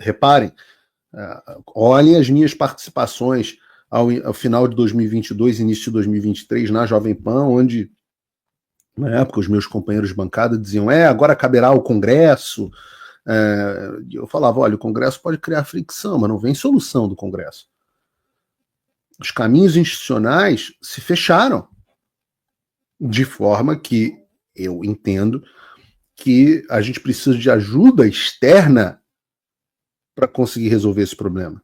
reparem, olhem as minhas participações ao final de 2022, início de 2023, na Jovem Pan, onde, na época, os meus companheiros de bancada diziam, agora caberá ao Congresso. Eu falava, olha, o Congresso pode criar fricção, mas não vem solução do Congresso. Os caminhos institucionais se fecharam, de forma que eu entendo que a gente precisa de ajuda externa para conseguir resolver esse problema.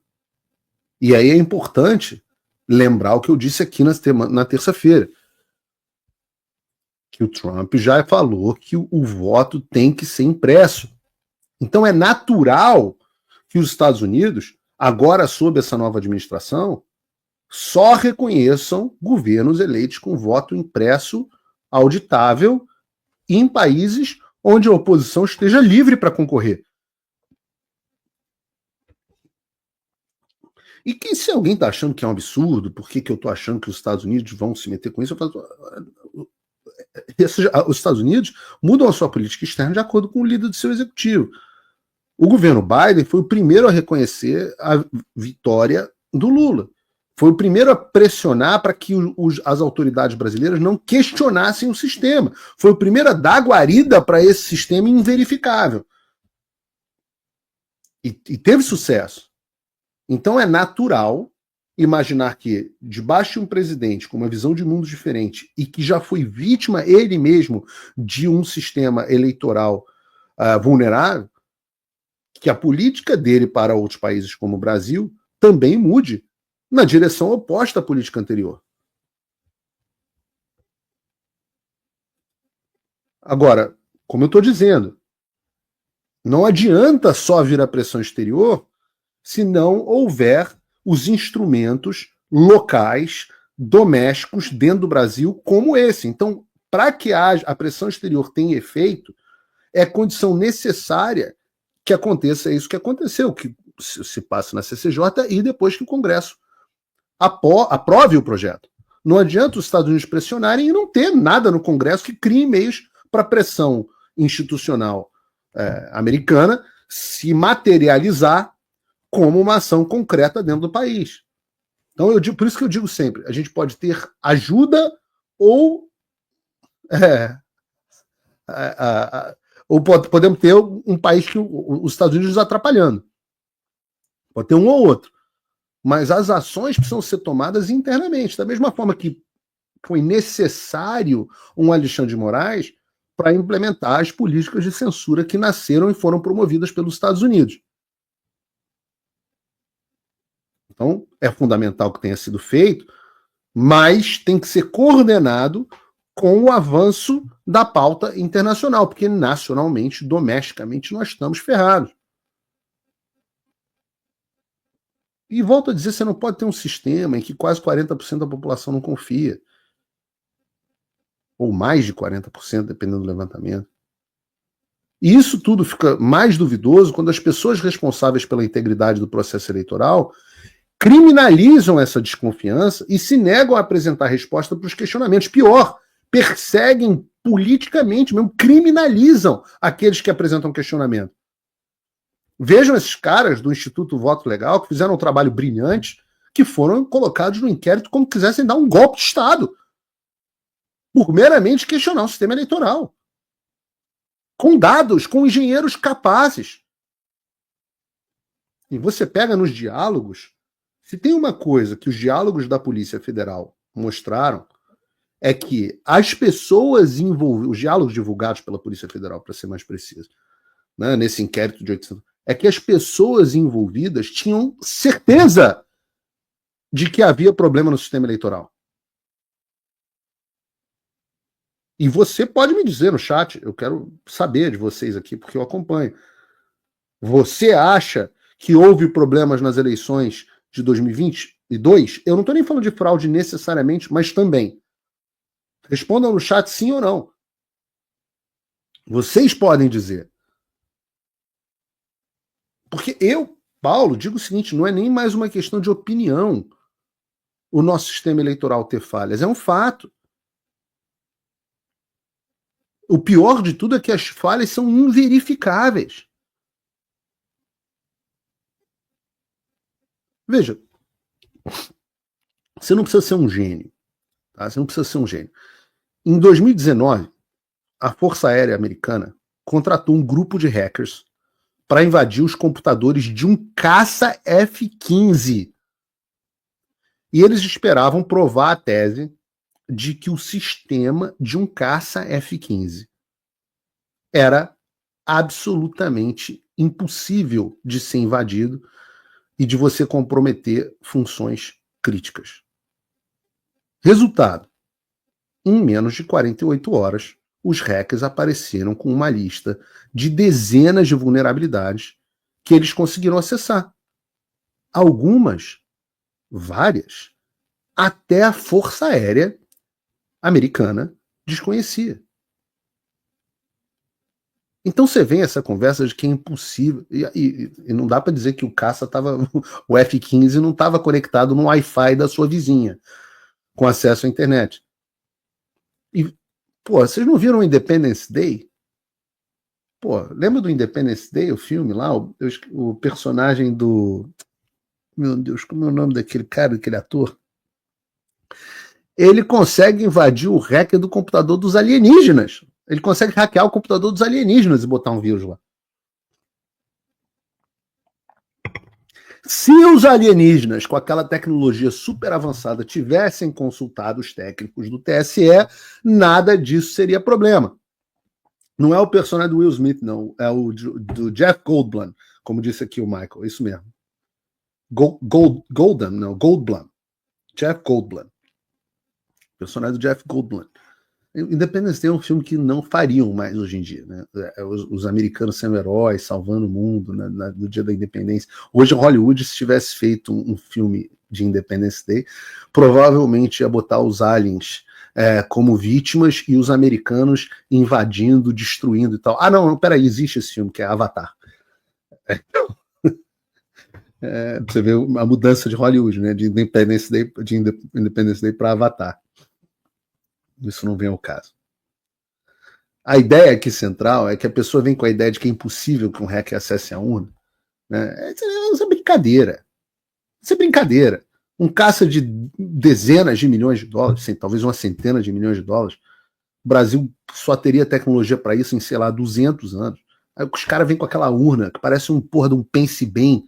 E aí é importante lembrar o que eu disse aqui na terça-feira, que o Trump já falou que o voto tem que ser impresso. Então é natural que os Estados Unidos, agora sob essa nova administração, só reconheçam governos eleitos com voto impresso auditável em países onde a oposição esteja livre para concorrer. E que se alguém está achando que é um absurdo, por que eu estou achando que os Estados Unidos vão se meter com isso? Eu falo, os Estados Unidos mudam a sua política externa de acordo com o líder do seu executivo. O governo Biden foi o primeiro a reconhecer a vitória do Lula. Foi o primeiro a pressionar para que as autoridades brasileiras não questionassem o sistema. Foi o primeiro a dar guarida para esse sistema inverificável. E teve sucesso. Então é natural imaginar que, debaixo de um presidente com uma visão de mundo diferente e que já foi vítima ele mesmo de um sistema eleitoral vulnerável, que a política dele para outros países como o Brasil também mude na direção oposta à política anterior. Agora, como eu estou dizendo, não adianta só vir a pressão exterior se não houver os instrumentos locais, domésticos, dentro do Brasil, como esse. Então, para que a pressão exterior tenha efeito, é condição necessária que aconteça isso que aconteceu, que se passe na CCJ e depois que o Congresso aprove o projeto. Não adianta os Estados Unidos pressionarem e não ter nada no Congresso que crie meios para a pressão institucional americana se materializar como uma ação concreta dentro do país. Então, por isso que eu digo sempre, a gente pode ter ajuda ou podemos ter um país que os Estados Unidos nos atrapalhando. Pode ter um ou outro. Mas as ações precisam ser tomadas internamente. Da mesma forma que foi necessário um Alexandre de Moraes para implementar as políticas de censura que nasceram e foram promovidas pelos Estados Unidos. Então, é fundamental que tenha sido feito, mas tem que ser coordenado com o avanço da pauta internacional, porque nacionalmente, domesticamente, nós estamos ferrados. E volto a dizer, você não pode ter um sistema em que quase 40% da população não confia. Ou mais de 40%, dependendo do levantamento. E isso tudo fica mais duvidoso quando as pessoas responsáveis pela integridade do processo eleitoral criminalizam essa desconfiança e se negam a apresentar resposta para os questionamentos. Pior, perseguem politicamente, mesmo criminalizam aqueles que apresentam questionamento. Vejam esses caras do Instituto Voto Legal que fizeram um trabalho brilhante, que foram colocados no inquérito como quisessem dar um golpe de Estado, por meramente questionar o sistema eleitoral. Com dados, com engenheiros capazes. E você pega nos diálogos, se tem uma coisa que os diálogos da Polícia Federal mostraram, é que as pessoas envolvidas, os diálogos divulgados pela Polícia Federal, para ser mais preciso, né, nesse inquérito de 800, é que as pessoas envolvidas tinham certeza de que havia problema no sistema eleitoral. E você pode me dizer no chat, eu quero saber de vocês aqui, porque eu acompanho. Você acha que houve problemas nas eleições de 2022? Eu não estou nem falando de fraude necessariamente, mas também. Respondam no chat sim ou não. Vocês podem dizer. Porque eu, Paulo, digo o seguinte, não é nem mais uma questão de opinião o nosso sistema eleitoral ter falhas, é um fato. O pior de tudo é que as falhas são inverificáveis. Veja, você não precisa ser um gênio. Tá? Você não precisa ser um gênio. Em 2019, a Força Aérea Americana contratou um grupo de hackers para invadir os computadores de um caça F-15. E eles esperavam provar a tese de que o sistema de um caça F-15 era absolutamente impossível de ser invadido e de você comprometer funções críticas. Resultado: em menos de 48 horas, os hackers apareceram com uma lista de dezenas de vulnerabilidades que eles conseguiram acessar. Algumas, várias, até a Força Aérea Americana desconhecia. Então você vem essa conversa de que é impossível, e não dá para dizer que o caça estava, o F-15 não estava conectado no Wi-Fi da sua vizinha, com acesso à internet. E, pô, vocês não viram o Independence Day? Pô, lembra do Independence Day, o filme lá, o personagem do... Meu Deus, como é o nome daquele cara, daquele ator? Ele consegue invadir o hacker do computador dos alienígenas. Ele consegue hackear o computador dos alienígenas e botar um vírus lá. Se os alienígenas, com aquela tecnologia super avançada, tivessem consultado os técnicos do TSE, nada disso seria problema. Não é o personagem do Will Smith, não. É o do Jeff Goldblum, como disse aqui o Michael. Isso mesmo. Goldblum. Jeff Goldblum. Personagem do Jeff Goldblum. Independence Day é um filme que não fariam mais hoje em dia, né? Os americanos sendo heróis, salvando o mundo, né, no dia da independência. Hoje, Hollywood, se tivesse feito um filme de Independence Day, provavelmente ia botar os aliens como vítimas e os americanos invadindo, destruindo e tal. Ah, não, peraí, existe esse filme que é Avatar. Você vê a mudança de Hollywood, né? De Independence Day para Avatar. Isso não vem ao caso. A ideia aqui central é que a pessoa vem com a ideia de que é impossível que um hacker acesse a urna. Né? Isso é brincadeira. Isso é brincadeira. Um caça de dezenas de milhões de dólares, talvez uma centena de milhões de dólares, o Brasil só teria tecnologia para isso em, sei lá, 200 anos. Aí os caras vêm com aquela urna que parece um porra de um pense bem.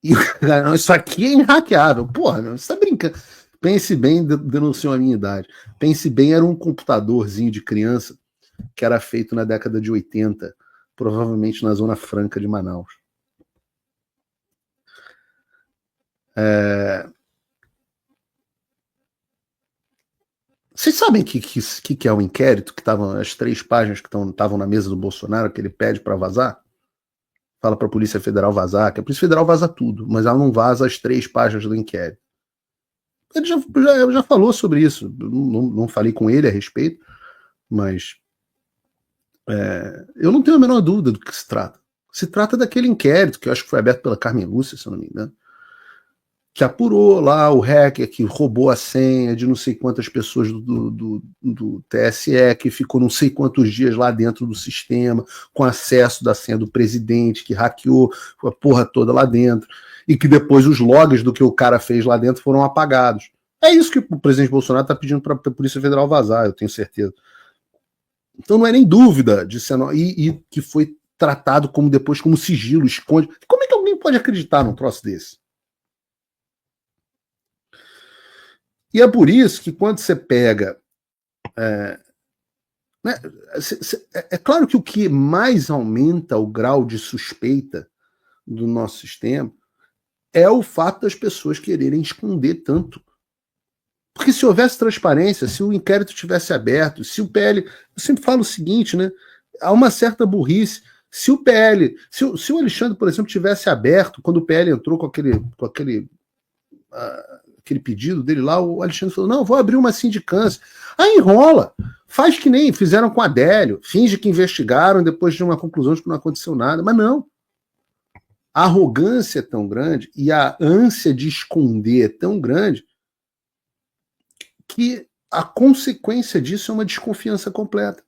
E não, isso aqui é inhackeável. Porra, não, você tá brincando. Pense Bem denunciou a minha idade. Pense Bem era um computadorzinho de criança que era feito na década de 80, provavelmente na Zona Franca de Manaus. Vocês sabem que é o inquérito, que estavam as 3 páginas que estavam na mesa do Bolsonaro, que ele pede para vazar? Fala para a Polícia Federal vazar, que a Polícia Federal vaza tudo, mas ela não vaza as 3 páginas do inquérito. Ele já falou sobre isso, não falei com ele a respeito, mas eu não tenho a menor dúvida do que se trata. Se trata daquele inquérito que eu acho que foi aberto pela Carmen Lúcia, se eu não me engano, que apurou lá o hacker que roubou a senha de não sei quantas pessoas do TSE, que ficou não sei quantos dias lá dentro do sistema, com acesso da senha do presidente, que hackeou a porra toda lá dentro, e que depois os logs do que o cara fez lá dentro foram apagados. É isso que o presidente Bolsonaro está pedindo para a Polícia Federal vazar, eu tenho certeza. Então não é nem dúvida de ser, e que foi tratado como depois como sigilo, esconde. Como é que alguém pode acreditar num troço desse? E é por isso que quando você pega... é claro que o que mais aumenta o grau de suspeita do nosso sistema é o fato das pessoas quererem esconder tanto. Porque se houvesse transparência, se o inquérito tivesse aberto, se o PL... Eu sempre falo o seguinte, né? Há uma certa burrice. Se o PL... Se o Alexandre, por exemplo, tivesse aberto, quando o PL entrou com aquele pedido dele lá, o Alexandre falou, não, vou abrir uma sindicância. Aí enrola. Faz que nem fizeram com a Adélio. Finge que investigaram depois de uma conclusão de que não aconteceu nada. Mas não. A arrogância é tão grande e a ânsia de esconder é tão grande que a consequência disso é uma desconfiança completa.